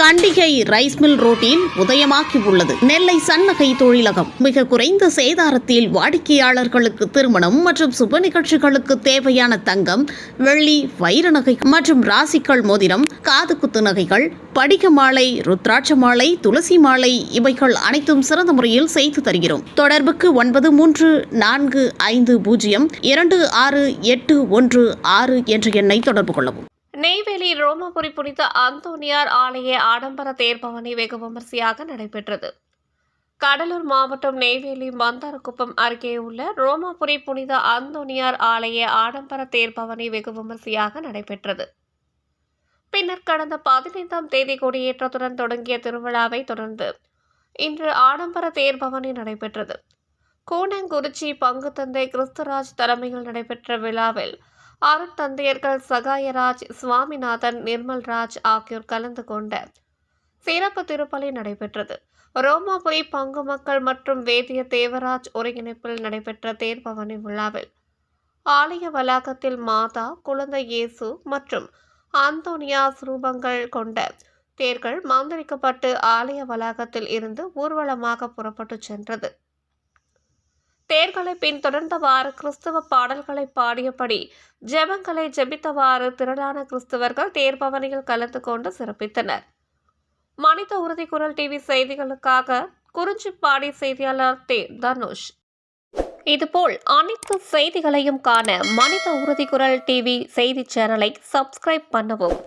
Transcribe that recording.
Kandigai rice mill ரோட்டில் உதயமாக்கி உள்ளது நெல்லை சன்னகை தொழிலகம். மிக குறைந்த சேதாரத்தில் வாடிக்கையாளர்களுக்கு திருமணம் மற்றும் சுப நிகழ்ச்சிகளுக்கு தேவையான தங்கம், வெள்ளி, வைர நகை மற்றும் ராசிக்கல் மோதிரம், காதுகுத்து நகைகள், படிக மாலை, ருத்ராட்ச மாலை, துளசி மாலை இவைகள் அனைத்தும் சிறந்த முறையில் செய்து தருகிறோம். தொடர்புக்கு 9345026816 என்ற எண்ணை தொடர்பு கொள்ளவும். நெய்வேலி ரோமாபுரி புனித அந்தோனியார் ஆலய ஆடம்பர தேர்பவனி வெகு விமரிசையாக நடைபெற்றது. கடலூர் மாவட்டம் நெய்வேலி மந்தாரக்குப்பம் அருகே உள்ள ரோமாபுரி புனித அந்தோனியார் ஆலய ஆடம்பர தேர்பவனி வெகு விமரிசையாக நடைபெற்றது. பின்னர் கடந்த 15ஆம் தேதி கொடியேற்றத்துடன் தொடங்கிய திருவிழாவை தொடர்ந்து இன்று ஆடம்பர தேர்பவனி நடைபெற்றது. கூனங்குறிச்சி பங்குத்தந்தை கிறிஸ்துராஜ் தலைமையில் நடைபெற்ற விழாவில் அருட்தந்தையர்கள் சகாயராஜ், சுவாமிநாதன், நிர்மல்ராஜ் ஆகியோர் கலந்து கொண்ட சிறப்பு திருப்பலி நடைபெற்றது. ரோமாபுரி பங்கு மக்கள் மற்றும் வேதிய தேவராஜ் ஒருங்கிணைப்பில் நடைபெற்ற தேர்பவனி விழாவில் ஆலய வளாகத்தில் மாதா, குழந்தை இயேசு மற்றும் அந்தோனியா ரூபங்கள் கொண்ட தேர்கள் மந்திரிக்கப்பட்டு ஆலய வளாகத்தில் இருந்து ஊர்வலமாக புறப்பட்டு சென்றது. தேர்களை பின்தொடர்ந்தவாறு கிறிஸ்தவ பாடல்களை பாடியபடி ஜெபங்களை ஜெபித்தவாறு திரளான கிறிஸ்தவர்கள் தேர்பவனியில் கலந்து கொண்டு சிறப்பித்தனர். மனித உறுதி குரல் டிவி செய்திகளுக்காக குறிஞ்சிப்பாடி செய்தியாளர் தனுஷ். இதுபோல் அனைத்து செய்திகளையும் காண மனித உறுதி குரல் டிவி செய்தி சேனலை சப்ஸ்கிரைப் பண்ணவும்.